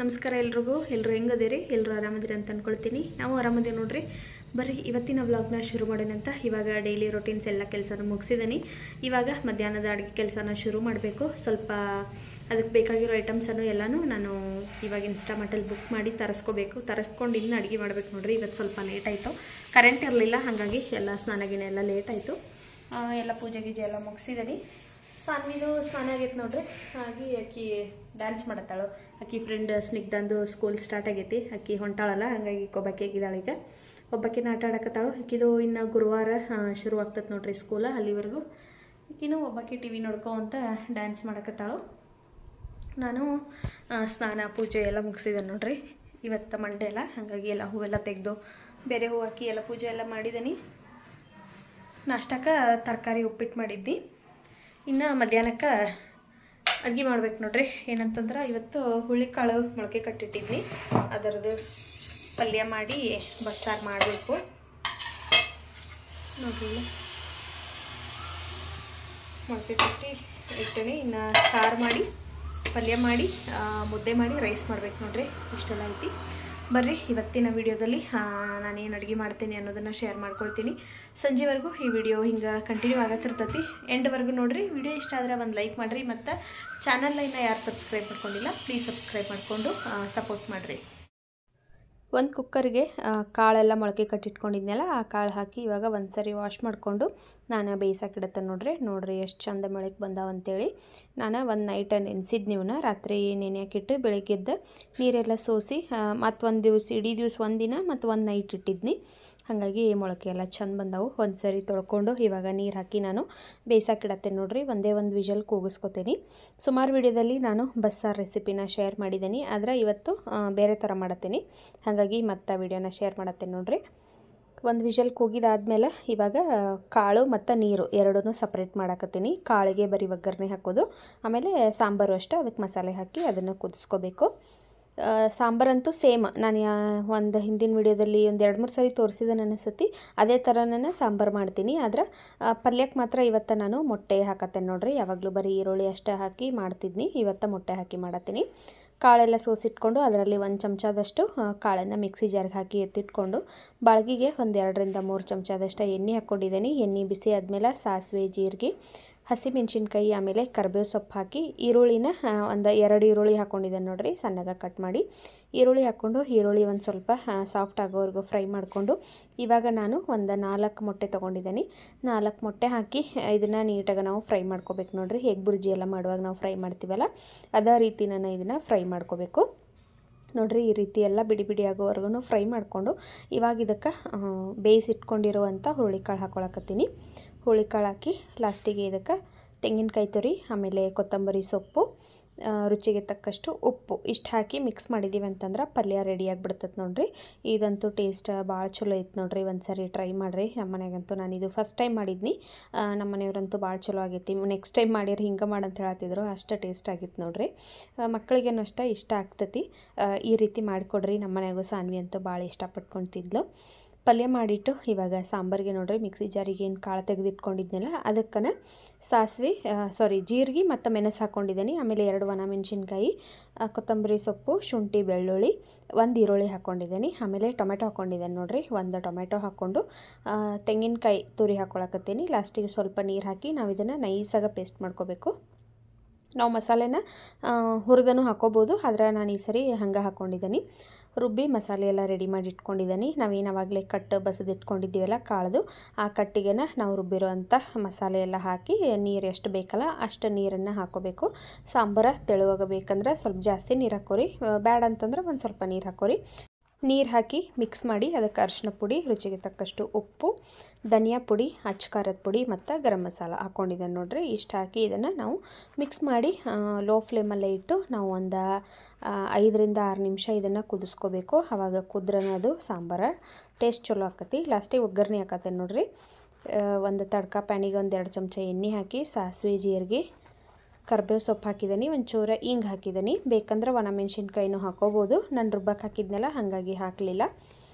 ನಮಸ್ಕಾರ ಎಲ್ಲರಿಗೂ ಹೆಂಗದಿರಿ ಎಲ್ಲರೂ ಆರಾಮದಿರಿ ಅಂತ ಅನ್ಕೊಳ್ತೀನಿ ನಾವು ಆರಾಮದಿರಿ ನೋಡ್ರಿ ಬರ್ರಿ ಇವತ್ತಿನ ವ್ಲಾಗ್ನ ಶುರು ಮಾಡೋಣಂತ ಇವಾಗ ಡೈಲಿ ರೂಟೀನ್ಸ್ ಎಲ್ಲ ಕೆಲಸನ ಮುಗಿಸಿದನಿ ಇವಾಗ ಮಧ್ಯಾಹ್ನದ ಅಡುಗೆ ಕೆಲಸನ ಶುರು ಮಾಡಬೇಕು ಸ್ವಲ್ಪ ಅದಕ್ಕೆ ಬೇಕಾಗಿರೋ ಐಟಮ್ಸ್ ಅನ್ನು ಎಲ್ಲಾನು ನಾನು ಇವಾಗ ಇನ್ಸ್ಟಾಮಾರ್ಟಲ್ಲಿ ಬುಕ್ ಮಾಡಿ ತರಿಸ್ಕೊಂಡು ಇನ್ನು ಅಡುಗೆ ಮಾಡಬೇಕು ನೋಡ್ರಿ ಇವತ್ತು ಸ್ವಲ್ಪ ಲೇಟ್ ಆಯಿತು ಕರೆಂಟ್ ಇರಲಿಲ್ಲ ಹಾಗಾಗಿ ಎಲ್ಲ ಸ್ನಾನಗಿನ ಎಲ್ಲ ಲೇಟ್ ಆಯಿತು ಎಲ್ಲ ಪೂಜೆ ಗೀಜೆ ಎಲ್ಲ ಮುಗಿಸಿದನಿ ಸಾನ್ವಿದು ಸ್ನಾನ ಆಗೈತೆ ನೋಡ್ರಿ ಹಾಗೆ ಆಕಿ ಡ್ಯಾನ್ಸ್ ಮಾಡತ್ತಾಳು ಆಕಿ ಫ್ರೆಂಡ್ ಸ್ನಿಗ್ಧಂದು ಸ್ಕೂಲ್ ಸ್ಟಾರ್ಟ್ ಆಗೈತಿ ಆಕಿ ಹೊಂಟಾಳಲ್ಲ ಹಾಗಾಗಿ ಒಬ್ಬಾಕಿ ಆಗಿದ್ದಾಳೆ ಈಗ ಒಬ್ಬಾಕಿನ ಆಟ ಆಡಕತ್ತಾಳು ಆಕಿದು ಇನ್ನು ಗುರುವಾರ ಶುರು ಆಗ್ತದೆ ನೋಡ್ರಿ ಸ್ಕೂಲ ಅಲ್ಲಿವರೆಗೂ ಆಕಿನೂ ಒಬ್ಬಾಕಿ ಟಿ ವಿ ನೋಡ್ಕೊಂತ ಡ್ಯಾನ್ಸ್ ಮಾಡಕತ್ತಾಳು ನಾನು ಸ್ನಾನ ಪೂಜೆ ಎಲ್ಲ ಮುಗಿಸಿದೆ ನೋಡ್ರಿ ಇವತ್ತು ಮಂಡೇ ಅಲ್ಲ ಹಾಗಾಗಿ ಎಲ್ಲ ಹೂವೆಲ್ಲ ತೆಗೆದು ಬೇರೆ ಹೂ ಹಾಕಿ ಎಲ್ಲ ಪೂಜೆ ಎಲ್ಲ ಮಾಡಿದ್ದೀನಿ ನಾಷ್ಟಕ್ಕೆ ತರಕಾರಿ ಉಪ್ಪಿಟ್ಟು ಮಾಡಿದ್ದಿ ಇನ್ನು ಮಧ್ಯಾಹ್ನಕ್ಕೆ ಅಡುಗೆ ಮಾಡ್ಬೇಕು ನೋಡ್ರಿ ಏನಂತಂದ್ರೆ ಇವತ್ತು ಹುಳಿಕಾಳು ಮೊಳಕೆ ಕಟ್ಟಿಟ್ಟಿದ್ನಿ ಅದರದ್ದು ಪಲ್ಯ ಮಾಡಿ ಬಸ್ಸಾರು ಮಾಡಬೇಕು ನೋಡ್ರಿ ಮೊಳಕೆ ಕಟ್ಟಿ ಇಟ್ಟೀನಿ ಇನ್ನು ಸಾರು ಮಾಡಿ ಪಲ್ಯ ಮಾಡಿ ಮುದ್ದೆ ಮಾಡಿ ರೈಸ್ ಮಾಡ್ಬೇಕು ನೋಡ್ರಿ ಇಷ್ಟೆಲ್ಲ ಐತಿ ಬರ್ರಿ ಇವತ್ತಿನ ವಿಡಿಯೋದಲ್ಲಿ ನಾನೇನು ಅಡುಗೆ ಮಾಡ್ತೀನಿ ಅನ್ನೋದನ್ನು ಶೇರ್ ಮಾಡ್ಕೊಳ್ತೀನಿ ಸಂಜೆವರೆಗೂ ಈ ವಿಡಿಯೋ ಹಿಂಗೆ ಕಂಟಿನ್ಯೂ ಆಗತ್ತಿರ್ತೈತಿ ಎಂಡ್ವರೆಗೂ ನೋಡಿರಿ ವಿಡಿಯೋ ಇಷ್ಟ ಆದರೆ ಒಂದು ಲೈಕ್ ಮಾಡಿರಿ ಮತ್ತು ಚಾನಲ್ನ ಇನ್ನು ಯಾರು ಸಬ್ಸ್ಕ್ರೈಬ್ ಮಾಡ್ಕೊಂಡಿಲ್ಲ ಪ್ಲೀಸ್ ಸಬ್ಸ್ಕ್ರೈಬ್ ಮಾಡಿಕೊಂಡು ಸಪೋರ್ಟ್ ಮಾಡಿರಿ ಒಂದು ಕುಕ್ಕರ್ಗೆ ಕಾಳೆಲ್ಲ ಮೊಳಕೆ ಕಟ್ಟಿಟ್ಕೊಂಡಿದ್ನಲ್ಲ ಆ ಕಾಳು ಹಾಕಿ ಇವಾಗ ಒಂದು ಸರಿ ವಾಶ್ ಮಾಡಿಕೊಂಡು ನಾನು ಬೇಯಿಸೋಕಿಡತ್ತೆ ನೋಡ್ರಿ ಎಷ್ಟು ಚಂದ ಮೊಳಕೆ ಬಂದಾವಂತೇಳಿ ನಾನು ಒಂದು ನೈಟ್ ನೆನೆಸಿದ್ದು ನೀವನ್ನ ರಾತ್ರಿ ನೆನೆಯಾಕಿಟ್ಟು ಬೆಳಗ್ಗೆದ್ದು ನೀರೆಲ್ಲ ಸೋಸಿ ಮತ್ತು ಒಂದು ದಿವಸ ಇಡೀ ದಿವಸ ಒಂದಿನ ಮತ್ತು ಒಂದು ನೈಟ್ ಇಟ್ಟಿದ್ನಿ ಹಾಗಾಗಿ ಮೊಳಕೆ ಎಲ್ಲ ಚಂದ ಬಂದವು ಒಂದು ಸರಿ ತೊಳ್ಕೊಂಡು ಇವಾಗ ನೀರು ಹಾಕಿ ನಾನು ಬೇಯಿಸೋಕಿಡತ್ತೆ ನೋಡ್ರಿ ಒಂದೇ ಒಂದು ವಿಷಲ್ ಕೂಗಿಸ್ಕೊತೀನಿ ಸುಮಾರು ವಿಡಿಯೋದಲ್ಲಿ ನಾನು ಬಸ್ಸಾರು ರೆಸಿಪಿನ ಶೇರ್ ಮಾಡಿದ್ದೀನಿ ಆದರೆ ಇವತ್ತು ಬೇರೆ ಥರ ಮಾಡತ್ತೀನಿ ಹಾಗಾಗಿ ಮತ್ತೆ ವಿಡಿಯೋನ ಶೇರ್ ಮಾಡತ್ತೇನೆ ನೋಡ್ರಿ ಒಂದು ವಿಷಲ್ ಕೂಗಿದಾದ್ಮೇಲೆ ಇವಾಗ ಕಾಳು ಮತ್ತು ನೀರು ಎರಡೂ ಸಪ್ರೇಟ್ ಮಾಡಾಕತ್ತೀನಿ ಕಾಳಿಗೆ ಬರೀ ಒಗ್ಗರಣೆ ಹಾಕೋದು ಆಮೇಲೆ ಸಾಂಬಾರು ಅಷ್ಟೇ ಅದಕ್ಕೆ ಮಸಾಲೆ ಹಾಕಿ ಅದನ್ನು ಕುದಿಸ್ಕೋಬೇಕು ಸಾಂಬಾರಂತೂ ಸೇಮ್ ನಾನು ಒಂದು ಹಿಂದಿನ ವಿಡಿಯೋದಲ್ಲಿ ಒಂದು 2-3 ಸರಿ ತೋರಿಸಿದ ಅನಿಸುತ್ತೆ ಅದೇ ಥರನೇ ಸಾಂಬಾರು ಮಾಡ್ತೀನಿ ಆದ್ರೆ ಪಲ್ಯಕ್ಕೆ ಮಾತ್ರ ಇವತ್ತು ನಾನು ಮೊಟ್ಟೆ ಹಾಕತ್ತೇನೆ ನೋಡ್ರಿ ಯಾವಾಗಲೂ ಬರೀ ಈರುಳ್ಳಿ ಅಷ್ಟೇ ಹಾಕಿ ಮಾಡ್ತಿದ್ನಿ ಇವತ್ತು ಮೊಟ್ಟೆ ಹಾಕಿ ಮಾಡತ್ತೀನಿ ಕಾಳೆಲ್ಲ ಸೋಸಿಟ್ಕೊಂಡು ಅದರಲ್ಲಿ ಒಂದು ಚಮಚದಷ್ಟು ಕಾಳನ್ನು ಮಿಕ್ಸಿ ಜಾರ್ಗೆ ಹಾಕಿ ಎತ್ತಿಟ್ಕೊಂಡು ಬಾಳ್ಗಿಗೆ ಒಂದು 2-3 ಚಮಚದಷ್ಟು ಎಣ್ಣೆ ಹಾಕ್ಕೊಂಡಿದ್ದೀನಿ ಎಣ್ಣೆ ಬಿಸಿ ಆದಮೇಲೆ ಸಾಸಿವೆ ಜೀರಿಗೆ ಹಸಿಮೆಣ್ಸಿನ್ಕಾಯಿ ಆಮೇಲೆ ಕರಿಬೇವು ಸೊಪ್ಪು ಹಾಕಿ ಈರುಳ್ಳಿನ ಒಂದು 2 ಈರುಳ್ಳಿ ಹಾಕ್ಕೊಂಡಿದ್ದೇನೆ ನೋಡ್ರಿ ಸಣ್ಣಗೆ ಕಟ್ ಮಾಡಿ ಈರುಳ್ಳಿ ಹಾಕ್ಕೊಂಡು ಈರುಳ್ಳಿ ಒಂದು ಸ್ವಲ್ಪ ಸಾಫ್ಟ್ ಆಗೋವರೆಗೂ ಫ್ರೈ ಮಾಡಿಕೊಂಡು ಇವಾಗ ನಾನು ಒಂದು 4 ಮೊಟ್ಟೆ ತೊಗೊಂಡಿದ್ದೀನಿ 4 ಮೊಟ್ಟೆ ಹಾಕಿ ಇದನ್ನು ನೀಟಾಗಿ ನಾವು ಫ್ರೈ ಮಾಡ್ಕೋಬೇಕು ನೋಡ್ರಿ ಹೇಗೆ ಬುರ್ಜಿ ಎಲ್ಲ ಮಾಡುವಾಗ ನಾವು ಫ್ರೈ ಮಾಡ್ತೀವಲ್ಲ ಅದೇ ರೀತಿ ನಾನು ಇದನ್ನು ಫ್ರೈ ಮಾಡ್ಕೋಬೇಕು ನೋಡ್ರಿ ಈ ರೀತಿ ಎಲ್ಲ ಬಿಡಿ ಬಿಡಿ ಆಗೋವರೆಗೂ ಫ್ರೈ ಮಾಡಿಕೊಂಡು ಇವಾಗ ಇದಕ್ಕೆ ಬೇಯಿಸಿಟ್ಕೊಂಡಿರುವಂಥ ಹುರುಳಿಕಾಳು ಹಾಕ್ಕೊಳಕತ್ತೀನಿ ಹುರುಳಿಕಾಳು ಹಾಕಿ ಲಾಸ್ಟಿಗೆ ಇದಕ್ಕೆ ತೆಂಗಿನಕಾಯಿ ತುರಿ ಆಮೇಲೆ ಕೊತ್ತಂಬರಿ ಸೊಪ್ಪು ರುಚಿಗೆ ತಕ್ಕಷ್ಟು ಉಪ್ಪು ಇಷ್ಟು ಹಾಕಿ ಮಿಕ್ಸ್ ಮಾಡಿದ್ದೀವಿ ಅಂತಂದ್ರೆ ಪಲ್ಯ ರೆಡಿಯಾಗಿಬಿಡ್ತದೆ ನೋಡ್ರಿ ಇದಂತೂ ಟೇಸ್ಟ್ ಭಾಳ ಚಲೋ ಐತೆ ನೋಡ್ರಿ ಒಂದು ಸರಿ ಟ್ರೈ ಮಾಡಿರಿ ನಮ್ಮ ಮನೆಗಂತೂ ನಾನು ಇದು ಫಸ್ಟ್ ಟೈಮ್ ಮಾಡಿದ್ನಿ ನಮ್ಮ ಮನೆಯವರಂತೂ ಭಾಳ ಚಲೋ ಆಗೈತಿ ನೆಕ್ಸ್ಟ್ ಟೈಮ್ ಮಾಡಿರಿ ಹಿಂಗೆ ಮಾಡಂತ ಹೇಳ್ತಿದ್ರು ಅಷ್ಟು ಟೇಸ್ಟ್ ಆಗಿತ್ತು ನೋಡ್ರಿ ಮಕ್ಕಳಿಗೇನು ಅಷ್ಟೇ ಇಷ್ಟ ಆಗ್ತೈತಿ ಈ ರೀತಿ ಮಾಡಿಕೊಡ್ರಿ ನಮ್ಮ ಮನೆಯಾಗೂ ಸಾನ್ವಿ ಅಂತೂ ಭಾಳ ಇಷ್ಟಪಟ್ಕೊತಿದ್ಲು ಪಲ್ಯ ಮಾಡಿಟ್ಟು ಇವಾಗ ಸಾಂಬಾರಿಗೆ ನೋಡ್ರಿ ಮಿಕ್ಸಿ ಜಾರಿಗೆ ಏನು ಕಾಳು ತೆಗೆದಿಟ್ಕೊಂಡಿದ್ನಲ್ಲ ಅದಕ್ಕನ ಸಾಸಿವೆ ಜೀರಿಗೆ ಮತ್ತು ಮೆಣಸು ಹಾಕ್ಕೊಂಡಿದ್ದೀನಿ ಆಮೇಲೆ 2 ಒಣಮೆಣ್ಸಿನ್ಕಾಯಿ ಕೊತ್ತಂಬರಿ ಸೊಪ್ಪು ಶುಂಠಿ ಬೆಳ್ಳುಳ್ಳಿ 1 ಈರುಳ್ಳಿ ಹಾಕ್ಕೊಂಡಿದ್ದೀನಿ ಆಮೇಲೆ ಟೊಮೆಟೊ ಹಾಕ್ಕೊಂಡಿದ್ದೇನೆ ನೋಡ್ರಿ 1 ಟೊಮೆಟೊ ಹಾಕ್ಕೊಂಡು ತೆಂಗಿನಕಾಯಿ ತುರಿ ಹಾಕ್ಕೊಳಕತ್ತೀನಿ ಲಾಸ್ಟಿಗೆ ಸ್ವಲ್ಪ ನೀರು ಹಾಕಿ ನಾವು ಇದನ್ನು ನೈಸಾಗಿ ಪೇಸ್ಟ್ ಮಾಡ್ಕೋಬೇಕು ನಾವು ಮಸಾಲೆನ ಹುರಿದನು ಹಾಕ್ಕೋಬೋದು ಆದರೆ ನಾನು ಈ ಸರಿ ಹಂಗೆ ಹಾಕ್ಕೊಂಡಿದ್ದೀನಿ ರುಬ್ಬಿ ಮಸಾಲೆ ಎಲ್ಲ ರೆಡಿ ಮಾಡಿ ಇಟ್ಕೊಂಡಿದ್ದೀನಿ ನಾವೇನು ಆವಾಗಲೇ ಕಟ್ಟು ಬಸದಿಟ್ಕೊಂಡಿದ್ದೀವಲ್ಲ ಕಾಳ್ದು ಆ ಕಟ್ಟಿಗೆ ನಾವು ರುಬ್ಬಿರೋಂಥ ಮಸಾಲೆ ಎಲ್ಲ ಹಾಕಿ ನೀರು ಎಷ್ಟು ಬೇಕಲ್ಲ ಅಷ್ಟು ನೀರನ್ನು ಹಾಕ್ಕೋಬೇಕು ಸಾಂಬಾರು ತೆಳುವಾಗಬೇಕಂದ್ರೆ ಸ್ವಲ್ಪ ಜಾಸ್ತಿ ನೀರು ಹಾಕೋರಿ ಬ್ಯಾಡ ಅಂತಂದ್ರೆ ಒಂದು ಸ್ವಲ್ಪ ನೀರು ಹಾಕೋರಿ ನೀರು ಹಾಕಿ ಮಿಕ್ಸ್ ಮಾಡಿ ಅದಕ್ಕೆ ಅರಿಶಿನ ಪುಡಿ ರುಚಿಗೆ ತಕ್ಕಷ್ಟು ಉಪ್ಪು ಧನಿಯಾ ಪುಡಿ ಅಚ್ಚ ಖಾರದ ಪುಡಿ ಮತ್ತು ಗರಂ ಮಸಾಲ ಹಾಕ್ಕೊಂಡಿದ್ದೇನೆ ನೋಡ್ರಿ ಇಷ್ಟು ಹಾಕಿ ಇದನ್ನು ನಾವು ಮಿಕ್ಸ್ ಮಾಡಿ ಲೋ ಫ್ಲೇಮಲ್ಲೇ ಇಟ್ಟು ನಾವು ಒಂದು 5-6 ನಿಮಿಷ ಇದನ್ನು ಕುದಿಸ್ಕೋಬೇಕು ಆವಾಗ ಕುದ್ರನದು ಸಾಂಬಾರು ಟೇಸ್ಟ್ ಚಲೋ ಆಕತಿ ಲಾಸ್ಟಿಗೆ ಒಗ್ಗರಣೆ ಹಾಕತ್ತೇನೆ ನೋಡ್ರಿ ಒಂದು ತಡ್ಕ ಪ್ಯಾನಿಗೆ ಒಂದು 2 ಚಮಚ ಎಣ್ಣೆ ಹಾಕಿ ಸಾಸಿವೆ ಜೀರಿಗೆ ಕರಿಬೇವು ಸೊಪ್ಪು ಹಾಕಿದ್ದೀನಿ ಒಂಚೂರು ಹಿಂಗೆ ಹಾಕಿದ್ದೀನಿ ಬೇಕಂದ್ರೆ ಒಣಮೆಣ್ಸಿನ್ಕಾಯಿನೂ ಹಾಕೋಬೋದು ನಾನು ರುಬ್ಬಕ್ಕೆ ಹಾಕಿದ್ನಲ್ಲ ಹಾಗಾಗಿ ಹಾಕಲಿಲ್ಲ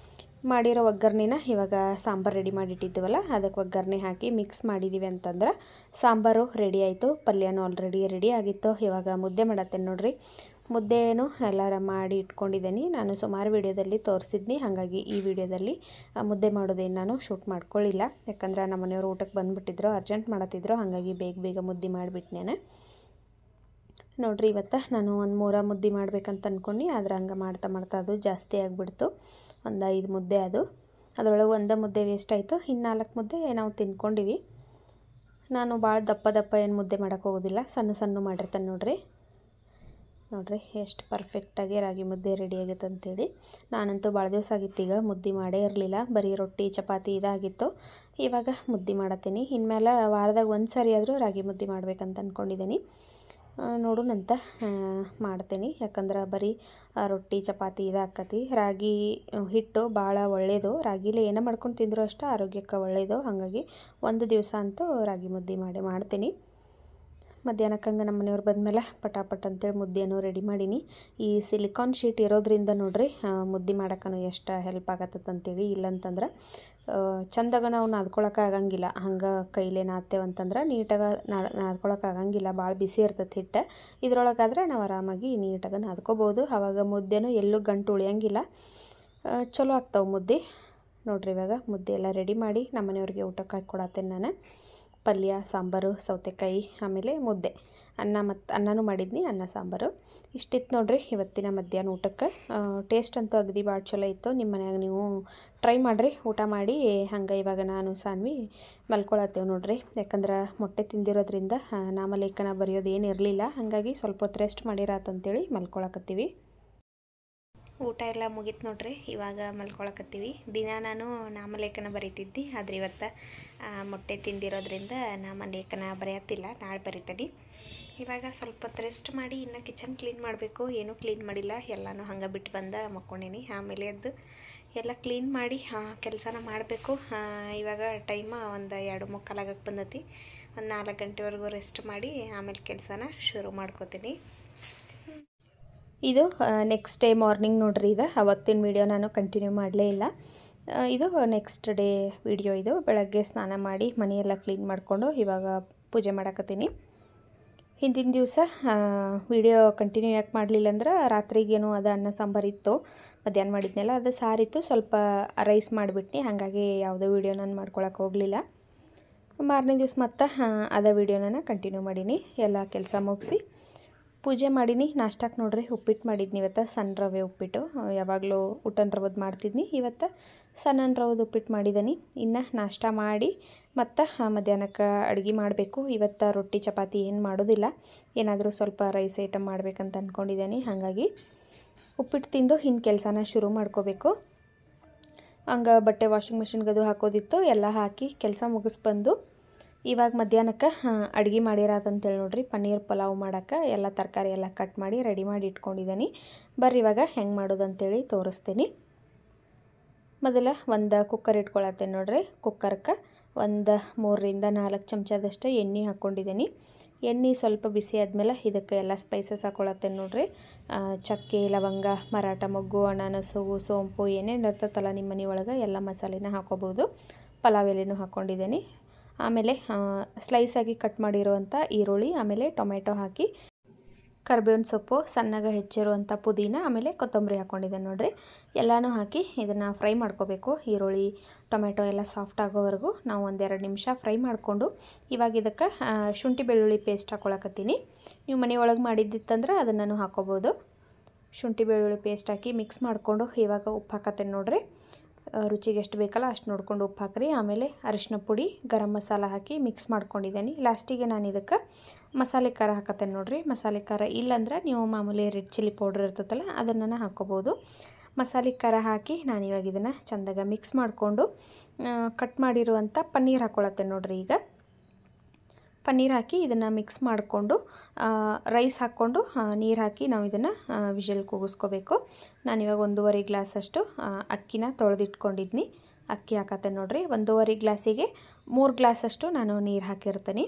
ಮಾಡಿರೋ ಒಗ್ಗರಣೆನ ಇವಾಗ ಸಾಂಬಾರು ರೆಡಿ ಮಾಡಿಟ್ಟಿದ್ದೀವಲ್ಲ ಅದಕ್ಕೆ ಒಗ್ಗರಣೆ ಹಾಕಿ ಮಿಕ್ಸ್ ಮಾಡಿದ್ದೀವಿ ಅಂತಂದ್ರೆ ಸಾಂಬಾರು ರೆಡಿ ಆಯಿತು ಪಲ್ಯನೂ ಆಲ್ರೆಡಿ ರೆಡಿ ಆಗಿತ್ತು ಇವಾಗ ಮುದ್ದೆ ಮಾಡತ್ತೇನೆ ನೋಡ್ರಿ ಮುದ್ದೆಯನ್ನು ಎಲ್ಲರ ಮಾಡಿ ಇಟ್ಕೊಂಡಿದ್ದೀನಿ. ನಾನು ಸುಮಾರು ವಿಡಿಯೋದಲ್ಲಿ ತೋರಿಸಿದ್ನಿ, ಹಾಗಾಗಿ ಈ ವಿಡಿಯೋದಲ್ಲಿ ಮುದ್ದೆ ಮಾಡೋದೇನು ನಾನು ಶೂಟ್ ಮಾಡ್ಕೊಳ್ಳಿಲ್ಲ. ಯಾಕಂದ್ರೆ ನಮ್ಮ ಮನೆಯವರು ಊಟಕ್ಕೆ ಬಂದುಬಿಟ್ಟಿದ್ರು, ಅರ್ಜೆಂಟ್ ಮಾಡತ್ತಿದ್ರು, ಹಾಗಾಗಿ ಬೇಗ ಬೇಗ ಮುದ್ದೆ ಮಾಡಿಬಿಟ್ನೇನೆ. ನೋಡ್ರಿ, ಇವತ್ತು ನಾನು ಒಂದು 3 ಮುದ್ದೆ ಮಾಡ್ಬೇಕಂತ ಅಂದ್ಕೊಂಡು, ಆದರೆ ಹಂಗೆ ಮಾಡ್ತಾ ಮಾಡ್ತಾ ಅದು ಜಾಸ್ತಿ ಆಗಿಬಿಡ್ತು. ಒಂದು 5 ಮುದ್ದೆ ಅದು. ಅದರೊಳಗೆ ಒಂದು ಮುದ್ದೆ ವೇಸ್ಟ್ ಆಯಿತು. ಇನ್ನು 4 ಮುದ್ದೆ ನಾವು ತಿನ್ಕೊಂಡಿವಿ. ನಾನು ಭಾಳ ದಪ್ಪ ಏನು ಮುದ್ದೆ ಮಾಡೋಕ್ಕೆ ಹೋಗೋದಿಲ್ಲ, ಸಣ್ಣ ಸಣ್ಣ ಮಾಡಿರ್ತೇನೆ ನೋಡ್ರಿ ಎಷ್ಟು ಪರ್ಫೆಕ್ಟಾಗಿ ರಾಗಿ ಮುದ್ದೆ ರೆಡಿ ಆಗೈತೆ ಅಂತೇಳಿ. ನಾನಂತೂ ಭಾಳ ದಿವಸ ಆಗಿತ್ತು ಈಗ ಮುದ್ದೆ ಮಾಡೇ ಇರಲಿಲ್ಲ, ಬರೀ ರೊಟ್ಟಿ ಚಪಾತಿ ಇದಾಗಿತ್ತು. ಇವಾಗ ಮುದ್ದೆ ಮಾಡತ್ತೀನಿ. ಇನ್ಮೇಲೆ ವಾರದಾಗ ಒಂದು ಸಾರಿ ಆದರೂ ರಾಗಿ ಮುದ್ದೆ ಮಾಡ್ಬೇಕಂತ ಅಂದ್ಕೊಂಡಿದ್ದೀನಿ. ನೋಡೋಣಂತ ಮಾಡ್ತೀನಿ, ಯಾಕಂದ್ರೆ ಬರೀ ರೊಟ್ಟಿ ಚಪಾತಿ ಇದಾಕತಿ. ರಾಗಿ ಹಿಟ್ಟು ಭಾಳ ಒಳ್ಳೆಯದು, ರಾಗಿಲೇ ಏನೋ ಮಾಡ್ಕೊಂಡು ತಿಂದರೂ ಅಷ್ಟೇ ಆರೋಗ್ಯಕ್ಕೆ ಒಳ್ಳೆಯದು. ಹಾಗಾಗಿ ಒಂದು ದಿವಸ ಅಂತೂ ರಾಗಿ ಮುದ್ದೆ ಮಾಡ್ತೀನಿ. ಮಧ್ಯಾಹ್ನಕ್ಕೆ ಹಂಗೆ ನಮ್ಮ ಮನೆಯವ್ರು ಬಂದಮೇಲೆ ಪಟಾಪಟ್ ಅಂತೇಳಿ ಮುದ್ದೆಯನ್ನು ರೆಡಿ ಮಾಡೀನಿ. ಈ ಸಿಲಿಕಾನ್ ಶೀಟ್ ಇರೋದ್ರಿಂದ ನೋಡ್ರಿ ಮುದ್ದೆ ಮಾಡೋಕ್ಕೂ ಎಷ್ಟು ಹೆಲ್ಪ್ ಆಗತ್ತಂತೇಳಿ. ಅಂತೇಳಿ. ಇಲ್ಲಂತಂದ್ರೆ ಚಂದಾಗ ನಾವು ನಾದ್ಕೊಳಕ್ಕೆ ಆಗಂಗಿಲ್ಲ. ಹಂಗೆ ಕೈಲೇ ನಾದ್ತೇವಂತಂದ್ರೆ ನೀಟಾಗಿ ನಾದ್ಕೊಳಕ್ಕೆ ಆಗಂಗಿಲ್ಲ, ಭಾಳ ಬಿಸಿ ಇರ್ತದೆ ಹಿಟ್ಟು. ಇದ್ರೊಳಗಾದ್ರೆ ನಾವು ಆರಾಮಾಗಿ ನೀಟಾಗಿ ನಾದ್ಕೋಬೋದು. ಆವಾಗ ಮುದ್ದೆನೂ ಎಲ್ಲೂ ಗಂಟು ಉಳಿಯಂಗಿಲ್ಲ, ಚಲೋ ಆಗ್ತಾವೆ ಮುದ್ದೆ. ನೋಡ್ರಿ, ಇವಾಗ ಮುದ್ದೆ ಎಲ್ಲ ರೆಡಿ ಮಾಡಿ ನಮ್ಮ ಮನೆಯವ್ರಿಗೆ ಊಟಕ್ಕೆ ಹಾಕಿ ಕೊಡತ್ತೇನೆ ನಾನು. ಪಲ್ಯ, ಸಾಂಬಾರು, ಸೌತೆಕಾಯಿ, ಆಮೇಲೆ ಮುದ್ದೆ, ಅನ್ನನೂ ಮಾಡಿದ್ನಿ, ಅನ್ನ ಸಾಂಬಾರು ಇಷ್ಟಿತ್ತು ನೋಡ್ರಿ ಇವತ್ತಿನ ಮಧ್ಯಾಹ್ನ ಊಟಕ್ಕೆ. ಟೇಸ್ಟ್ ಅಂತೂ ಅಗದಿ ಭಾಳ ಚಲೋ ಇತ್ತು. ನಿಮ್ಮ ಮನ್ಯಾಗ ನೀವು ಟ್ರೈ ಮಾಡಿರಿ, ಊಟ ಮಾಡಿ. ಹಂಗೆ ಇವಾಗ ನಾನು ಸಾನ್ವಿ ಮಲ್ಕೊಳತ್ತೇವೆ ನೋಡ್ರಿ. ಯಾಕಂದ್ರೆ ಮೊಟ್ಟೆ ತಿಂದಿರೋದ್ರಿಂದ ನಾಮಲೇಖನ ಬರೆಯೋದು ಏನು ಇರಲಿಲ್ಲ, ಹಾಗಾಗಿ ಸ್ವಲ್ಪ ಹೊತ್ತು ರೆಸ್ಟ್ ಮಾಡಿರಾತಂತೇಳಿ ಮಲ್ಕೊಳಕತ್ತೀವಿ. ಊಟ ಎಲ್ಲ ಮುಗೀತು ನೋಡ್ರಿ, ಇವಾಗ ಮಲ್ಕೊಳಕತ್ತೀವಿ. ದಿನ ನಾನು ನಾಮಲೇಖನ ಬರೀತಿದ್ದೆ, ಆದರೆ ಇವತ್ತು ಮೊಟ್ಟೆ ತಿಂದಿರೋದ್ರಿಂದ ನಾಮಲೇಖನ ಬರೆಯತ್ತಿಲ್ಲ, ನಾಳೆ ಬರೀತೀನಿ. ಇವಾಗ ಸ್ವಲ್ಪ ಹೊತ್ತು ರೆಸ್ಟ್ ಮಾಡಿ ಇನ್ನು ಕಿಚನ್ ಕ್ಲೀನ್ ಮಾಡಬೇಕು. ಏನೂ ಕ್ಲೀನ್ ಮಾಡಿಲ್ಲ, ಎಲ್ಲನೂ ಹಂಗೆ ಬಿಟ್ಟು ಬಂದು ಮಕ್ಕೊಂಡೀನಿ. ಆಮೇಲೆ ಎದ್ದು ಎಲ್ಲ ಕ್ಲೀನ್ ಮಾಡಿ ಕೆಲಸನ ಮಾಡಬೇಕು. ಇವಾಗ ಟೈಮ ಒಂದು 2:45 ಆಗಕ್ಕೆ ಬಂದತಿ. ಒಂದು 4 ಗಂಟೆವರೆಗೂ ರೆಸ್ಟ್ ಮಾಡಿ ಆಮೇಲೆ ಕೆಲಸನ ಶುರು ಮಾಡ್ಕೋತೀನಿ. ಇದು ನೆಕ್ಸ್ಟ್ ಡೇ ಮಾರ್ನಿಂಗ್ ನೋಡ್ರಿ. ಇದು ಅವತ್ತಿನ ವಿಡಿಯೋ ನಾನು ಕಂಟಿನ್ಯೂ ಮಾಡಲೇ ಇಲ್ಲ. ಇದು ನೆಕ್ಸ್ಟ್ ಡೇ ವಿಡಿಯೋ. ಇದು ಬೆಳಗ್ಗೆ ಸ್ನಾನ ಮಾಡಿ ಮನೆಯೆಲ್ಲ ಕ್ಲೀನ್ ಮಾಡಿಕೊಂಡು ಇವಾಗ ಪೂಜೆ ಮಾಡಕತ್ತೀನಿ. ಹಿಂದಿನ ದಿವಸ ವಿಡಿಯೋ ಕಂಟಿನ್ಯೂ ಯಾಕೆ ಮಾಡಲಿಲ್ಲ ಅಂದ್ರೆ ರಾತ್ರಿಗೇನು ಅದು ಅನ್ನ ಸಾಂಬಾರು ಇತ್ತು, ಮಧ್ಯಾಹ್ನ ಮಾಡಿದ್ನೆಲ್ಲ ಅದು ಸಾರಿತ್ತು, ಸ್ವಲ್ಪ ರೈಸ್ ಮಾಡಿಬಿಟ್ನಿ. ಹಾಗಾಗಿ ಯಾವುದೋ ವಿಡಿಯೋ ನಾನು ಮಾಡ್ಕೊಳಕ್ಕೆ ಹೋಗಲಿಲ್ಲ. ಮಾರನೇ ದಿವಸ ಮತ್ತೆ ಅದೇ ವಿಡಿಯೋನ ಕಂಟಿನ್ಯೂ ಮಾಡೀನಿ. ಎಲ್ಲ ಕೆಲಸ ಮುಗಿಸಿ ಪೂಜೆ ಮಾಡೀನಿ. ನಾಷ್ಟಕ್ಕೆ ನೋಡ್ರಿ ಉಪ್ಪಿಟ್ಟು ಮಾಡಿದ್ನಿ ಇವತ್ತು, ಸಣ್ಣ ರವೆ ಉಪ್ಪಿಟ್ಟು. ಯಾವಾಗಲೂ ಊಟನ ರವದ್ದು ಮಾಡ್ತಿದ್ನಿ, ಇವತ್ತು ಸಣ್ಣ ರವದ್ದು ಉಪ್ಪಿಟ್ಟು ಮಾಡಿದ್ದೀನಿ. ಇನ್ನು ನಾಷ್ಟ ಮಾಡಿ ಮತ್ತು ಮಧ್ಯಾಹ್ನಕ್ಕೆ ಅಡುಗೆ ಮಾಡಬೇಕು. ಇವತ್ತು ರೊಟ್ಟಿ ಚಪಾತಿ ಏನು ಮಾಡೋದಿಲ್ಲ, ಏನಾದರೂ ಸ್ವಲ್ಪ ರೈಸ್ ಐಟಮ್ ಮಾಡಬೇಕಂತ ಅಂದ್ಕೊಂಡಿದ್ದೀನಿ. ಹಾಗಾಗಿ ಉಪ್ಪಿಟ್ಟು ತಿಂದು ಇನ್ನು ಕೆಲಸನ ಶುರು ಮಾಡ್ಕೋಬೇಕು. ಹಂಗೆ ಬಟ್ಟೆ ವಾಷಿಂಗ್ ಮಿಷಿನ್ಗದು ಹಾಕೋದಿತ್ತು, ಎಲ್ಲ ಹಾಕಿ ಕೆಲಸ ಮುಗಿಸ್ಬಂದು ಇವಾಗ ಮಧ್ಯಾಹ್ನಕ್ಕೆ ಅಡುಗೆ ಮಾಡಿರೋದಂತೇಳಿ ನೋಡ್ರಿ. ಪನ್ನೀರ್ ಪಲಾವ್ ಮಾಡೋಕ್ಕೆ ಎಲ್ಲ ತರಕಾರಿ ಎಲ್ಲ ಕಟ್ ಮಾಡಿ ರೆಡಿ ಮಾಡಿ ಇಟ್ಕೊಂಡಿದ್ದೀನಿ. ಬರ್ರಿ ಇವಾಗ ಹೆಂಗೆ ಮಾಡೋದಂತೇಳಿ ತೋರಿಸ್ತೀನಿ. ಮೊದಲು ಒಂದು ಕುಕ್ಕರ್ ಇಟ್ಕೊಳತ್ತೇನೆ ನೋಡ್ರಿ. ಕುಕ್ಕರ್ಗೆ ಒಂದು 3ರಿಂದ 4 ಚಮಚದಷ್ಟು ಎಣ್ಣೆ ಹಾಕ್ಕೊಂಡಿದ್ದೀನಿ. ಎಣ್ಣೆ ಸ್ವಲ್ಪ ಬಿಸಿ ಆದಮೇಲೆ ಇದಕ್ಕೆ ಎಲ್ಲ ಸ್ಪೈಸಸ್ ಹಾಕ್ಕೊಳತ್ತೇನೆ ನೋಡ್ರಿ. ಚಕ್ಕೆ, ಲವಂಗ, ಮರಾಠ ಮೊಗ್ಗು, ಅನಾನಸು, ಸೋಂಪು ಏನೇನು ಇರ್ತೈತಲ್ಲ ನಿಮ್ಮ ಮನೆ ಒಳಗೆ ಎಲ್ಲ ಮಸಾಲೆನ ಹಾಕ್ಕೋಬೋದು. ಪಲಾವ್ ಎಲೆನೂ ಹಾಕ್ಕೊಂಡಿದ್ದೀನಿ. ಆಮೇಲೆ ಸ್ಲೈಸಾಗಿ ಕಟ್ ಮಾಡಿರುವಂಥ ಈರುಳ್ಳಿ, ಆಮೇಲೆ ಟೊಮೆಟೊ ಹಾಕಿ, ಕರಿಬೇವಿನ ಸೊಪ್ಪು, ಸಣ್ಣಗೆ ಹೆಚ್ಚಿರುವಂಥ ಪುದೀನ, ಆಮೇಲೆ ಕೊತ್ತಂಬರಿ ಹಾಕ್ಕೊಂಡಿದ್ದೇನೆ ನೋಡ್ರಿ. ಎಲ್ಲನೂ ಹಾಕಿ ಇದನ್ನು ಫ್ರೈ ಮಾಡ್ಕೋಬೇಕು. ಈರುಳ್ಳಿ ಟೊಮೆಟೊ ಎಲ್ಲ ಸಾಫ್ಟ್ ಆಗೋವರೆಗೂ ನಾವು 1-2 ನಿಮಿಷ ಫ್ರೈ ಮಾಡಿಕೊಂಡು ಇವಾಗ ಇದಕ್ಕೆ ಶುಂಠಿ ಬೆಳ್ಳುಳ್ಳಿ ಪೇಸ್ಟ್ ಹಾಕ್ಕೊಳಕತ್ತೀನಿ. ನೀವು ಮನೆಯೊಳಗೆ ಮಾಡಿದ್ದಿತ್ತಂದ್ರೆ ಅದನ್ನು ಹಾಕ್ಕೋಬೋದು. ಶುಂಠಿ ಬೆಳ್ಳುಳ್ಳಿ ಪೇಸ್ಟ್ ಹಾಕಿ ಮಿಕ್ಸ್ ಮಾಡಿಕೊಂಡು ಇವಾಗ ಉಪ್ಪು ಹಾಕತ್ತೇನೆ ನೋಡ್ರಿ. ರುಚಿಗೆ ಎಷ್ಟು ಬೇಕಲ್ಲ ಅಷ್ಟು ನೋಡ್ಕೊಂಡು ಉಪ್ಪು ಹಾಕ್ರಿ. ಆಮೇಲೆ ಅರಿಶಿನ ಪುಡಿ, ಗರಂ ಮಸಾಲ ಹಾಕಿ ಮಿಕ್ಸ್ ಮಾಡ್ಕೊಂಡಿದ್ದೀನಿ. ಲಾಸ್ಟಿಗೆ ನಾನು ಇದಕ್ಕೆ ಮಸಾಲೆ ಖಾರ ಹಾಕತ್ತೇನೆ ನೋಡ್ರಿ. ಮಸಾಲೆ ಖಾರ ಇಲ್ಲಾಂದ್ರೆ ನೀವು ಮಾಮೂಲಿ ರೆಡ್ ಚಿಲ್ಲಿ ಪೌಡ್ರ್ ಇರ್ತೈತಲ್ಲ ಅದನ್ನು ಹಾಕ್ಕೋಬೋದು. ಮಸಾಲೆ ಖಾರ ಹಾಕಿ ನಾನು ಇವಾಗ ಇದನ್ನು ಚೆಂದಾಗ ಮಿಕ್ಸ್ ಮಾಡಿಕೊಂಡು ಕಟ್ ಮಾಡಿರುವಂಥ ಪನ್ನೀರ್ ಹಾಕ್ಕೊಳತ್ತೇನೆ ನೋಡ್ರಿ. ಈಗ ಪನ್ನೀರ್ ಹಾಕಿ ಇದನ್ನು ಮಿಕ್ಸ್ ಮಾಡಿಕೊಂಡು ರೈಸ್ ಹಾಕ್ಕೊಂಡು ನೀರು ಹಾಕಿ ನಾವು ಇದನ್ನು ವಿಷಲ್ ಕೂಗಿಸ್ಕೋಬೇಕು. ನಾನಿವಾಗ 1.5 ಗ್ಲಾಸಷ್ಟು ಅಕ್ಕಿನ ತೊಳೆದಿಟ್ಕೊಂಡಿದ್ನಿ. ಅಕ್ಕಿ ಹಾಕತ್ತೆ ನೋಡ್ರಿ. 1.5 ಗ್ಲಾಸಿಗೆ 3 ಗ್ಲಾಸಷ್ಟು ನಾನು ನೀರು ಹಾಕಿರ್ತೀನಿ.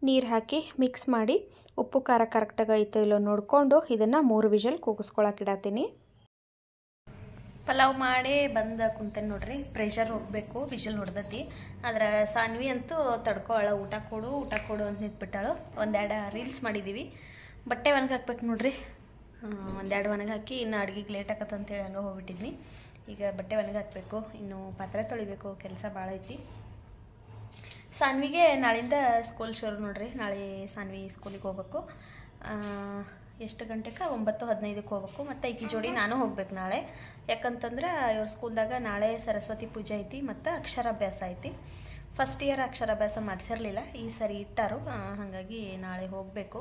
ನೀರು ಹಾಕಿ ಮಿಕ್ಸ್ ಮಾಡಿ ಉಪ್ಪು ಖಾರ ಕರೆಕ್ಟಾಗಿ ಐತೋ ಇಲ್ಲೋ ನೋಡಿಕೊಂಡು ಇದನ್ನು 3 ವಿಷಲ್ ಕೂಗಿಸ್ಕೊಳಕ್ಕೆ ಇಡತ್ತೀನಿ. ಪಲಾವ್ ಮಾಡಿ ಬಂದು ಕುಂತೇನೆ ನೋಡ್ರಿ. ಪ್ರೆಷರ್ ಹೋಗಬೇಕು, ವಿಷಲ್ ಹೊಡೆದತಿ. ಆದ್ರೆ ಸಾನ್ವಿ ಅಂತೂ ತಡ್ಕೊಳ್ಳ, ಊಟ ಕೊಡು ಅಂತ ನಿಂತ್ಬಿಟ್ಟಾಳು. 1-2 ರೀಲ್ಸ್ ಮಾಡಿದ್ದೀವಿ. ಬಟ್ಟೆ ಒಣಗಿ ಹಾಕ್ಬೇಕು ನೋಡ್ರಿ. ಒಂದೆರಡು ಒಣಗಿ ಹಾಕಿ ಇನ್ನು ಅಡುಗೆಗೆ ಲೇಟ್ ಆಕತ್ತ ಅಂತೇಳಿ ಹಂಗೆ ಹೋಗ್ಬಿಟ್ಟಿದ್ನಿ. ಈಗ ಬಟ್ಟೆ ಒಣಗಿ ಹಾಕಬೇಕು, ಇನ್ನು ಪಾತ್ರೆ ತೊಳಿಬೇಕು, ಕೆಲಸ ಭಾಳ ಐತಿ. ಸಾನ್ವಿಗೆ ನಾಳಿಂದ ಸ್ಕೂಲ್ ಶುರು ನೋಡ್ರಿ. ನಾಳೆ ಸಾನ್ವಿ ಸ್ಕೂಲಿಗೆ ಹೋಗ್ಬೇಕು. ಎಷ್ಟು ಗಂಟೆಗೆ? 9:15ಕ್ಕೆ ಹೋಗ್ಬೇಕು. ಮತ್ತು ಈಕಿ ಜೋಡಿ ನಾನು ಹೋಗ್ಬೇಕು ನಾಳೆ. ಯಾಕಂತಂದ್ರೆ ಇವ್ರ ಸ್ಕೂಲ್ದಾಗ ನಾಳೆ ಸರಸ್ವತಿ ಪೂಜೆ ಐತಿ ಮತ್ತು ಅಕ್ಷರಾಭ್ಯಾಸ ಐತಿ. ಫಸ್ಟ್ ಇಯರ್ ಅಕ್ಷರಾಭ್ಯಾಸ ಮಾಡಿಸಿರಲಿಲ್ಲ, ಈ ಸರಿ ಇಟ್ಟಾರು. ಹಾಗಾಗಿ ನಾಳೆ ಹೋಗಬೇಕು.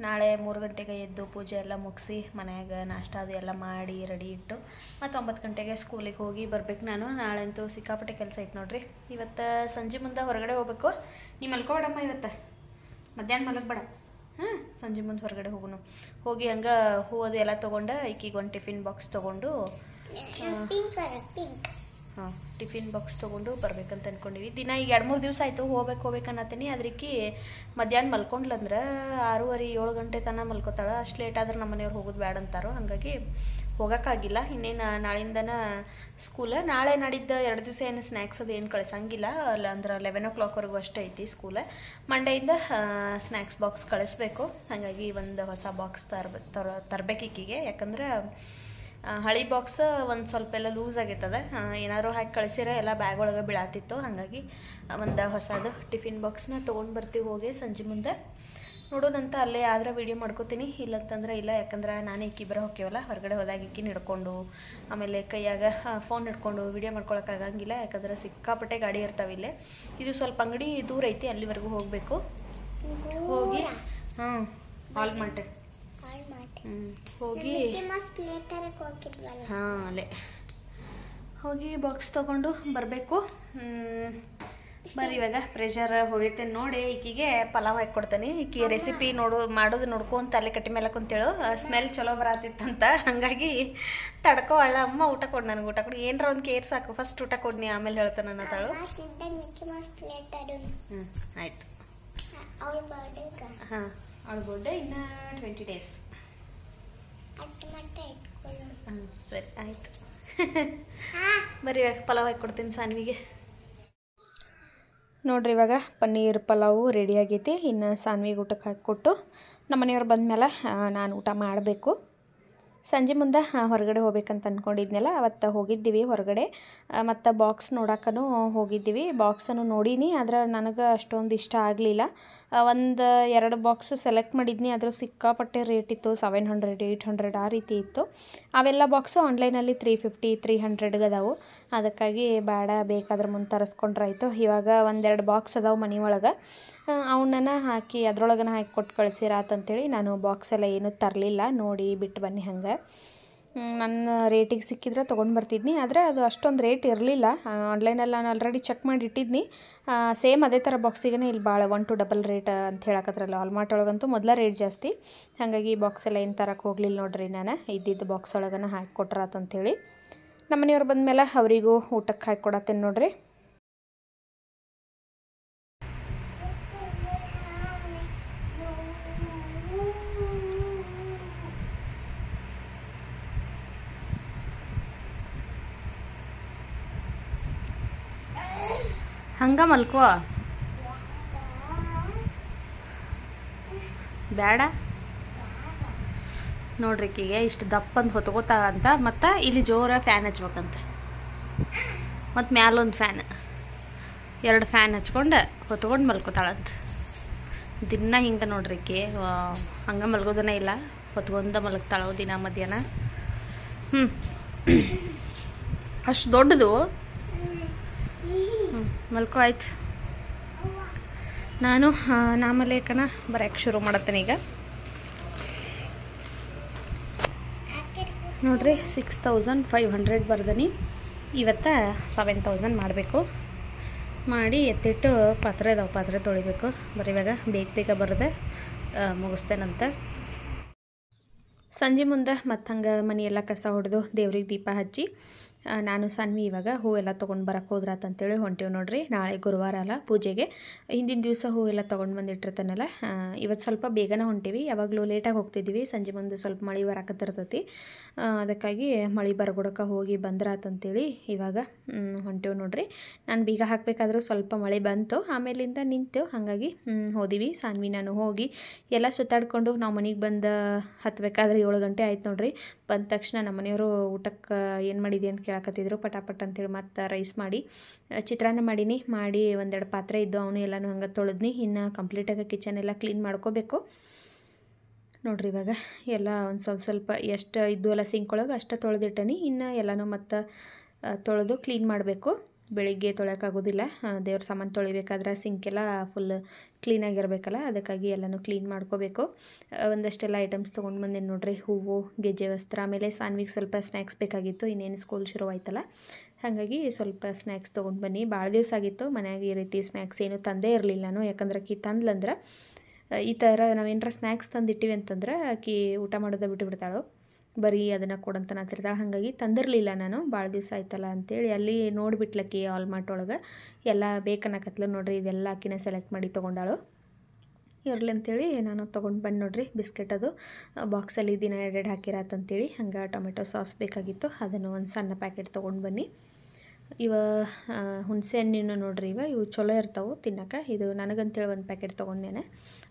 ನಾಳೆ 3 ಗಂಟೆಗೆ ಎದ್ದು ಪೂಜೆ ಎಲ್ಲ ಮುಗಿಸಿ ಮನ್ಯಾಗ ನಾಷ್ಟ ಅದು ಎಲ್ಲ ಮಾಡಿ ರೆಡಿ ಇಟ್ಟು ಮತ್ತು 9 ಗಂಟೆಗೆ ಸ್ಕೂಲಿಗೆ ಹೋಗಿ ಬರ್ಬೇಕು ನಾನು. ನಾಳೆಂತೂ ಸಿಕ್ಕಾಪಟ್ಟೆ ಕೆಲಸ ಐತೆ ನೋಡ್ರಿ. ಇವತ್ತು ಸಂಜೆ ಮುಂದೆ ಹೊರಗಡೆ ಹೋಗ್ಬೇಕು. ನೀ ಮಲ್ಕೋಬೇಡಮ್ಮ, ಇವತ್ತು ಮಧ್ಯಾಹ್ನ ಮಲಗಬೇಡ. ಸಂಜೆ ಮುಂದೆ ಹೊರಗಡೆ ಹೋಗೋಣ. ಹೋಗಿ ಹಂಗೆ ಹೂ ಅದು ಎಲ್ಲ ತೊಗೊಂಡು ಈಕಿಗೆ ಒಂದು ಟಿಫಿನ್ ಬಾಕ್ಸ್ ತೊಗೊಂಡು ಟಿಫಿನ್ ಬಾಕ್ಸ್ ತೊಗೊಂಡು ಬರ್ಬೇಕಂತ ಅಂದ್ಕೊಂಡಿವಿ. ದಿನ ಈಗ 2-3 ದಿವಸ ಆಯಿತು ಹೋಗ್ಬೇಕನ್ನತ್ತೀನಿ. ಅದ್ರಿಕಿ ಮಧ್ಯಾಹ್ನ ಮಲ್ಕೊಂಡ್ಲಂದ್ರೆ 6:30-7 ಗಂಟೆ ತನಕ ಮಲ್ಕೋತಾಳೆ. ಅಷ್ಟು ಲೇಟ್ ಆದ್ರೆ ನಮ್ಮ ಮನೆಯವ್ರು ಹೋಗೋದು ಬೇಡ ಅಂತಾರೋ. ಹಾಗಾಗಿ ಹೋಗೋಕ್ಕಾಗಿಲ್ಲ. ಇನ್ನೇನು ನಾಳಿಂದನ ಸ್ಕೂಲ್. ನಾಳೆ ನಾಡಿದ್ದು 2 ದಿವಸ ಏನು ಸ್ನ್ಯಾಕ್ಸ್ ಅದು ಏನು ಕಳಿಸಂಗಿಲ್ಲ. ಅಲ್ಲ ಅಂದ್ರೆ 11 o'clockವರೆಗೂ ಅಷ್ಟೇ ಐತಿ ಸ್ಕೂಲ್. ಮಂಡೆಯಿಂದ ಸ್ನ್ಯಾಕ್ಸ್ ಬಾಕ್ಸ್ ಕಳಿಸ್ಬೇಕು. ಹಾಗಾಗಿ ಒಂದು ಹೊಸ ಬಾಕ್ಸ್ ತರಬೇಕು ಈಕಿಗೆ. ಯಾಕಂದ್ರೆ ಹಳಿ ಬಾಕ್ಸ್ ಒಂದು ಸ್ವಲ್ಪ ಎಲ್ಲ ಲೂಸ್ ಆಗೈತದ. ಏನಾದ್ರು ಹಾಕಿ ಕಳಿಸಿರ ಎಲ್ಲ ಬ್ಯಾಗ್ ಒಳಗೆ ಬೀಳಾತಿತ್ತು. ಹಾಗಾಗಿ ಒಂದು ಹೊಸದು ಟಿಫಿನ್ ಬಾಕ್ಸ್ನ ತೊಗೊಂಡು ಬರ್ತೀವಿ ಹೋಗಿ ಸಂಜೆ ಮುಂದೆ. ನೋಡೋಣಂತ ಅಲ್ಲೇ ಆದ್ರೆ ವೀಡಿಯೋ ಮಾಡ್ಕೋತೀನಿ, ಇಲ್ಲಂತಂದ್ರೆ ಇಲ್ಲ. ಯಾಕಂದ್ರೆ ನಾನೇ ಇಕ್ಕಿಬ್ಬರ ಹೋಗ್ಯವಲ್ಲ, ಹೊರಗಡೆ ಹೋದಾಗ ಇಕ್ಕಿ ಹಿಡ್ಕೊಂಡು ಆಮೇಲೆ ಕೈಯಾಗ ಫೋನ್ ಹಿಡ್ಕೊಂಡು ವೀಡಿಯೋ ಮಾಡ್ಕೊಳಕ್ಕಾಗಂಗಿಲ್ಲ. ಯಾಕಂದ್ರೆ ಸಿಕ್ಕಾಪಟ್ಟೆ ಗಾಡಿ ಇರ್ತಾವಿಲ್ಲೇ. ಇದು ಸ್ವಲ್ಪ ಅಂಗಡಿ ದೂರ ಐತಿ, ಅಲ್ಲಿವರೆಗೂ ಹೋಗಬೇಕು. ಹೋಗಿ ಆಲ್ಮಂಟ್ ಹೋಗಿ ಅಲ್ಲೇ ಹೋಗಿ ಬಾಕ್ಸ್ ತೊಗೊಂಡು ಬರಬೇಕು. ಬರ್ರಿ ಇವಾಗ ಪ್ರೆಷರ್ ಹೋಗೈತೆ ನೋಡಿ. ಈಕಿಗೆ ಪಲಾವ್ ಹಾಕ್ಕೊಡ್ತೇನೆ. ಈಕಿ ರೆಸಿಪಿ ಮಾಡೋದು ನೋಡ್ಕೊಂತ ಅಲ್ಲೇ ಕಟ್ಟಿ ಮೇಲೆ ಕುಂತೇಳು. ಸ್ಮೆಲ್ ಚಲೋ ಬರತ್ತಿತ್ತಂತ. ಹಾಗಾಗಿ ತಡ್ಕೋ ಅಳ್ಳ ಅಮ್ಮ ಊಟ ಕೊಡು, ನನಗೆ ಊಟ ಕೊಡು, ಏನರ ಒಂದು ಕೇರ್ ಸಾಕು, ಫಸ್ಟ್ ಊಟ ಕೊಡ್ನಿ ಆಮೇಲೆ ಹೇಳ್ತಾನೆ ಅನ್ನತಾಳು. ಆಯ್ತು. ಅವಳ ಬರ್ಡೇ ಇನ್ನು 20 days. ಸರಿ ಆಯ್ತು. ಬರ್ರಿ ಇವಾಗ ಪಲಾವ್ ಹಾಕಿ ಸಾನ್ವಿಗೆ. ನೋಡ್ರಿ ಇವಾಗ ಪನ್ನೀರ್ ಪಲಾವು ರೆಡಿ ಆಗೈತಿ. ಇನ್ನು ಸಾನ್ವಿಗೆ ಊಟಕ್ಕೆ ಹಾಕಿಕೊಟ್ಟು ನಮ್ಮ ಮನೆಯವ್ರು ಬಂದಮೇಲೆ ನಾನು ಊಟ ಮಾಡಬೇಕು. ಸಂಜೆ ಮುಂದೆ ಹೊರಗಡೆ ಹೋಗ್ಬೇಕಂತ ಅಂದ್ಕೊಂಡಿದ್ನಲ್ಲ, ಅವತ್ತು ಹೋಗಿದ್ದೀವಿ ಹೊರಗಡೆ. ಮತ್ತು ಬಾಕ್ಸ್ ನೋಡೋಕ್ಕೂ ಹೋಗಿದ್ದೀವಿ. ಬಾಕ್ಸನ್ನು ನೋಡೀನಿ, ಆದರೆ ನನಗೆ ಅಷ್ಟೊಂದು ಇಷ್ಟ ಆಗಲಿಲ್ಲ. 1-2 ಬಾಕ್ಸ್ ಸೆಲೆಕ್ಟ್ ಮಾಡಿದ್ನಿ, ಆದರೂ ಸಿಕ್ಕಾಪಟ್ಟೆ ರೇಟ್ ಇತ್ತು. 700, 800 ಆ ರೀತಿ ಇತ್ತು. ಅವೆಲ್ಲ ಬಾಕ್ಸು ಆನ್ಲೈನಲ್ಲಿ 350, 300 ಅದಾವು. ಅದಕ್ಕಾಗಿ ಬೇಡ, ಬೇಕಾದ್ರೆ ಮುಂದೆ ತರಿಸ್ಕೊಂಡ್ರಾಯ್ತು. ಇವಾಗ 1-2 ಬಾಕ್ಸ್ ಅದಾವೆ ಮನೆ ಒಳಗೆ. ಅವನ್ನ ಹಾಕಿ ಅದ್ರೊಳಗನ ಹಾಕಿ ಕೊಟ್ಟು ಕಳಿಸಿರಾತಂತೇಳಿ ನಾನು ಬಾಕ್ಸ್ ಎಲ್ಲ ಏನೂ ತರಲಿಲ್ಲ. ನೋಡಿ ಬಿಟ್ಟು ಬನ್ನಿ. ಹಂಗೆ ನನ್ನ ರೇಟಿಗೆ ಸಿಕ್ಕಿದ್ರೆ ತೊಗೊಂಡು ಬರ್ತಿದ್ನಿ, ಆದರೆ ಅದು ಅಷ್ಟೊಂದು ರೇಟ್ ಇರಲಿಲ್ಲ. ಆನ್ಲೈನಲ್ಲಿ ನಾನು ಆಲ್ರೆಡಿ ಚೆಕ್ ಮಾಡಿ ಇಟ್ಟಿದ್ನಿ. ಸೇಮ್ ಅದೇ ಥರ ಬಾಕ್ಸಿಗೆ ಇಲ್ಲಿ ಭಾಳ 1-2 ರೇಟ್ ಅಂತ ಹೇಳಕತ್ರಲ್ಲ. ವಾಲ್ಮಾರ್ಟ್ ಒಳಗಂತೂ ಮೊದಲ ರೇಟ್ ಜಾಸ್ತಿ. ಹಾಗಾಗಿ ಬಾಕ್ಸ್ ಎಲ್ಲ ಏನು ತರಕ್ಕೆ ಹೋಗಲಿಲ್ಲ ನೋಡ್ರಿ. ನಾನು ಇದ್ದಿದ್ದು ಬಾಕ್ಸ್ ಒಳಗನ ಹಾಕಿ ಕೊಟ್ರಾತಂತೇಳಿ ನಮ್ಮ ಮನೆಯವ್ರು ಬಂದಮೇಲೆ ಅವರಿಗೂ ಊಟಕ್ಕೆ ಹಾಕಿ ಕೊಡತ್ತೇನೆ ನೋಡ್ರಿ. ಹಂಗ ಮಲ್ಕೋ ಬೇಡ ನೋಡ್ರಿ. ಈಕಿಗೆ ಇಷ್ಟು ದಪ್ಪಂದು ಹೊತ್ಕೋತಾ ಅಂತ. ಮತ್ತು ಇಲ್ಲಿ ಜೋರ ಫ್ಯಾನ್ ಹಚ್ಬೇಕಂತ. ಮತ್ತು ಮ್ಯಾಲೊಂದು ಫ್ಯಾನ್, 2 ಫ್ಯಾನ್ ಹಚ್ಕೊಂಡು ಹೊತ್ಕೊಂಡು ಮಲ್ಕೋತಾಳಂತ. ದಿನ ಹಿಂಗೆ ನೋಡ್ರಿ ಈಕೆ ಹಂಗೆ ಮಲ್ಗೋದನೇ ಇಲ್ಲ, ಹೊತ್ಕೊಂಡ ಮಲಗ್ತಾಳ ದಿನ ಮಧ್ಯಾಹ್ನ. ಅಷ್ಟು ದೊಡ್ಡದು ಮಲ್ಕೋ ಆಯ್ತು. ನಾನು ನಾಮಲೇಖನ ಬರೋಕ್ಕೆ ಶುರು ಮಾಡತ್ತೇನೆ ಈಗ. ನೋಡ್ರಿ 6500 ಬರ್ದನಿ. ಇವತ್ತು 7000 ಮಾಡಬೇಕು. ಮಾಡಿ ಎತ್ತಿಟ್ಟು ಪಾತ್ರೆ ಅದಾವೆ, ಪಾತ್ರೆ ತೊಳಿಬೇಕು. ಬರೀ ಇವಾಗ ಬೇಗ ಬರದೆ ಮುಗಿಸ್ತೇನಂತ. ಸಂಜೆ ಮುಂದೆ ಮತ್ತು ಹಂಗೆ ಮನೆಯೆಲ್ಲ ಕಸ ಹೊಡೆದು ದೇವ್ರಿಗೆ ದೀಪ ಹಚ್ಚಿ ನಾನು ಸಾನ್ವಿ ಇವಾಗ ಹೂವೆಲ್ಲ ತೊಗೊಂಡು ಬರೋಕ್ಕೆ ಹೋದ್ರಾತಂತೇಳಿ ಹೊಂಟೀವಿ ನೋಡ್ರಿ. ನಾಳೆ ಗುರುವಾರ ಅಲ್ಲ ಪೂಜೆಗೆ, ಹಿಂದಿನ ದಿವಸ ಹೂವೆಲ್ಲ ತೊಗೊಂಡು ಬಂದಿಟ್ಟಿರ್ತಾನಲ್ಲ. ಇವತ್ತು ಸ್ವಲ್ಪ ಬೇಗನೆ ಹೊಂಟೀವಿ. ಯಾವಾಗಲೂ ಲೇಟಾಗಿ ಹೋಗ್ತಿದ್ದೀವಿ, ಸಂಜೆ ಮುಂದೆ ಸ್ವಲ್ಪ ಮಳೆ ಬರಾಕತ್ತಿರ್ತೈತಿ. ಅದಕ್ಕಾಗಿ ಮಳೆ ಬರಗೊಡಕ್ಕೆ ಹೋಗಿ ಬಂದ್ರಾತಂತೇಳಿ ಇವಾಗ ಹೊಂಟೀವಿ ನೋಡ್ರಿ. ನಾನು ಬೀಗ ಹಾಕಬೇಕಾದ್ರೂ ಸ್ವಲ್ಪ ಮಳೆ ಬಂತು, ಆಮೇಲಿಂದ ನಿಂತು, ಹಾಗಾಗಿ ಹೋದಿವಿ. ಸಾನ್ವಿ ನಾನು ಹೋಗಿ ಎಲ್ಲ ಸುತ್ತಾಡ್ಕೊಂಡು ನಾವು ಮನೆಗೆ ಬಂದು ಹತ್ತಬೇಕಾದ್ರೆ 7 ಗಂಟೆ ಆಯ್ತು ನೋಡ್ರಿ. ಬಂದ ತಕ್ಷಣ ನಮ್ಮ ಮನೆಯವರು ಊಟಕ್ಕೆ ಏನು ಮಾಡಿದೆ ಅಂತ ಕೇಳಕತ್ತಿದ್ರು. ಪಟಾಪಟ್ ಅಂತೇಳಿ ಮತ್ತು ರೈಸ್ ಮಾಡಿ ಚಿತ್ರಾನ್ನ ಮಾಡಿ ಒಂದೆರಡು ಪಾತ್ರೆ ಇದ್ದು ಅವನು ಎಲ್ಲನೂ ಹಂಗೆ ತೊಳೆದ್ನಿ. ಇನ್ನು ಕಂಪ್ಲೀಟಾಗಿ ಕಿಚನ್ ಎಲ್ಲ ಕ್ಲೀನ್ ಮಾಡ್ಕೋಬೇಕು ನೋಡ್ರಿ. ಇವಾಗ ಎಲ್ಲ ಒಂದು ಸ್ವಲ್ಪ ಎಷ್ಟು ಇದ್ದು ಎಲ್ಲ ಸಿಂಕ್ ಒಳಗೆ ಅಷ್ಟು ತೊಳೆದಿಟ್ಟನಿ. ಇನ್ನು ಎಲ್ಲನೂ ಮತ್ತು ತೊಳೆದು ಕ್ಲೀನ್ ಮಾಡಬೇಕು. ಬೆಳಿಗ್ಗೆ ತೊಳೆಯೋಕ್ಕಾಗೋದಿಲ್ಲ, ದೇವ್ರ ಸಾಮಾನು ತೊಳಿಬೇಕಾದ್ರೆ ಸಿಂಕೆಲ್ಲ ಫುಲ್ ಕ್ಲೀನಾಗಿರಬೇಕಲ್ಲ, ಅದಕ್ಕಾಗಿ ಎಲ್ಲನೂ ಕ್ಲೀನ್ ಮಾಡ್ಕೋಬೇಕು. ಒಂದಷ್ಟೆಲ್ಲ ಐಟಮ್ಸ್ ತೊಗೊಂಡು ಬಂದೇನು ನೋಡ್ರಿ. ಹೂವು, ಗೆಜ್ಜೆ ವಸ್ತ್ರ, ಆಮೇಲೆ ಸಾನ್ವಿಗೆ ಸ್ವಲ್ಪ ಸ್ನ್ಯಾಕ್ಸ್ ಬೇಕಾಗಿತ್ತು. ಇನ್ನೇನು ಸ್ಕೂಲ್ ಶುರುವಾಯ್ತಲ್ಲ, ಹಾಗಾಗಿ ಸ್ವಲ್ಪ ಸ್ನ್ಯಾಕ್ಸ್ ತೊಗೊಂಡು ಬನ್ನಿ. ಭಾಳ ದಿವಸ ಆಗಿತ್ತು ಮನೆಯಾಗ ಈ ರೀತಿ ಸ್ನ್ಯಾಕ್ಸ್ ಏನೂ ತಂದೇ ಇರಲಿಲ್ಲ ನಾನು. ಯಾಕಂದ್ರೆ ಆಕಿ ತಂದ್ಲಂದ್ರೆ ಈ ಥರ ನಾವೇನಾರ ಸ್ನ್ಯಾಕ್ಸ್ ತಂದಿಟ್ಟಿವಿ ಅಂತಂದ್ರೆ ಆಕಿ ಊಟ ಮಾಡೋದು ಬಿಟ್ಟುಬಿಡ್ತಾಳು, ಬರೀ ಅದನ್ನು ಕೊಡಂತ ನಾತಿರ್ತಾಳೆ. ಹಾಗಾಗಿ ತಂದಿರಲಿಲ್ಲ ನಾನು, ಭಾಳ ದಿವಸ ಆಯ್ತಲ್ಲ ಅಂತೇಳಿ. ಅಲ್ಲಿ ನೋಡಿಬಿಟ್ಲಕ್ಕಿ ವಾಲ್ಮಾರ್ಟ್ ಒಳಗೆ ಎಲ್ಲ ಬೇಕನ್ನಕತ್ಲು ನೋಡ್ರಿ. ಇದೆಲ್ಲ ಆಕಿನ ಸೆಲೆಕ್ಟ್ ಮಾಡಿ ತೊಗೊಂಡಾಳು. ಇರಲಿ ಅಂತೇಳಿ ನಾನು ತೊಗೊಂಡು ಬಂದು ನೋಡ್ರಿ. ಬಿಸ್ಕೆಟ್ ಅದು ಬಾಕ್ಸಲ್ಲಿ ದಿನ ಎರಡೆರಡು ಹಾಕಿರತ್ತಂತೇಳಿ. ಹಂಗೆ ಟೊಮೆಟೊ ಸಾಸ್ ಬೇಕಾಗಿತ್ತು, ಅದನ್ನು ಒಂದು ಸಣ್ಣ ಪ್ಯಾಕೆಟ್ ತೊಗೊಂಡು ಬನ್ನಿ. ಹುಣಸೆ ಹಣ್ಣಿನ ನೋಡ್ರಿ, ಇವು ಚಲೋ ಇರ್ತಾವೆ ತಿನ್ನೋಕೆ. ಇದು ನನಗಂತೇಳಿ ಒಂದು ಪ್ಯಾಕೆಟ್ ತೊಗೊಂಡೇನೆ.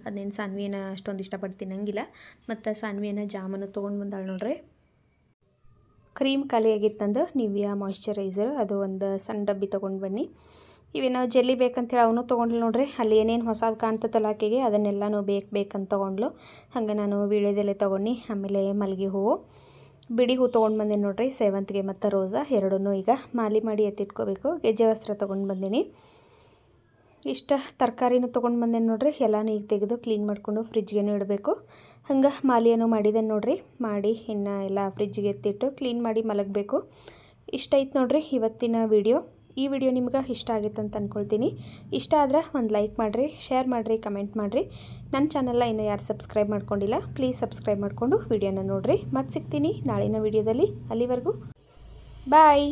ಅದೇನು ಸಾನ್ವಿನ ಅಷ್ಟೊಂದು ಇಷ್ಟಪಟ್ಟು ತಿನ್ನಂಗಿಲ್ಲ. ಮತ್ತು ಸಾನ್ವಿನ ಜಾಮೂನು ತೊಗೊಂಡು ಬಂದಾಳೆ ನೋಡ್ರಿ. ಕ್ರೀಮ್ ಖಾಲಿ ಆಗಿತ್ತಂದು ನಿವಿಯಾ ಮಾಯ್ಶ್ಚರೈಸರ್ ಅದು ಒಂದು ಸಣ್ಣ ಡಬ್ಬಿ ತೊಗೊಂಡು ಬನ್ನಿ. ಇವೇನೋ ಜೆಲ್ಲಿ ಬೇಕಂತೇಳಿ ಅವನು ತೊಗೊಂಡ್ಲು ನೋಡ್ರಿ. ಅಲ್ಲಿ ಏನೇನು ಹೊಸದು ಕಾಣ್ತತ್ತಲ್ಲ ಆಕೆಗೆ ಅದನ್ನೆಲ್ಲನೂ ಬೇಕಂತ ತೊಗೊಂಡ್ಲು. ಹಂಗೆ ನಾನು ವೀಳ್ಯದೆಲೆ ತೊಗೊಂಡು, ಆಮೇಲೆ ಮಲ್ಲಿಗೆ ಹೂವು, ಬಿಡಿ ಹೂ ತೊಗೊಂಡು ಬಂದೀನಿ ನೋಡ್ರಿ. ಸೇವಂತಿಗೆ ಮತ್ತು ರೋಸಾ ಎರಡನ್ನೂ ಈಗ ಮಾಲಿ ಮಾಡಿ ಎತ್ತಿಟ್ಕೋಬೇಕು. ಗೆಜ್ಜೆ ವಸ್ತ್ರ ತೊಗೊಂಡು ಬಂದೀನಿ. ಇಷ್ಟ ತರಕಾರಿನೂ ತೊಗೊಂಡು ಬಂದೇನು ನೋಡ್ರಿ. ಎಲ್ಲನೂ ಈಗ ತೆಗೆದು ಕ್ಲೀನ್ ಮಾಡಿಕೊಂಡು ಫ್ರಿಜ್ಗೇನು ಇಡಬೇಕು. ಹಂಗೆ ಮಾಲಿಯನ್ನು ಮಾಡಿದ್ದೇನೆ ನೋಡ್ರಿ. ಮಾಡಿ ಇನ್ನು ಎಲ್ಲ ಫ್ರಿಜ್ಗೆ ಎತ್ತಿಟ್ಟು ಕ್ಲೀನ್ ಮಾಡಿ ಮಲಗಬೇಕು. ಇಷ್ಟ ಐತೆ ನೋಡ್ರಿ ಇವತ್ತಿನ ವಿಡಿಯೋ. ಈ ವಿಡಿಯೋ ನಿಮ್ಗೆ ಇಷ್ಟ ಆಗಿತ್ತು ಅಂತ ಅಂದ್ಕೊಳ್ತೀನಿ. ಇಷ್ಟ ಆದ್ರೆ ಒಂದು ಲೈಕ್ ಮಾಡಿರಿ, ಶೇರ್ ಮಾಡಿರಿ, ಕಮೆಂಟ್ ಮಾಡಿರಿ. ನನ್ನ ಚಾನಲ್ನ ಇನ್ನೂ ಯಾರು ಸಬ್ಸ್ಕ್ರೈಬ್ ಮಾಡ್ಕೊಂಡಿಲ್ಲ ಪ್ಲೀಸ್ ಸಬ್ಸ್ಕ್ರೈಬ್ ಮಾಡಿಕೊಂಡು ವಿಡಿಯೋನ ನೋಡಿರಿ. ಮತ್ತೆ ಸಿಗ್ತೀನಿ ನಾಳಿನ ವಿಡಿಯೋದಲ್ಲಿ. ಅಲ್ಲಿವರೆಗೂ ಬಾಯ್.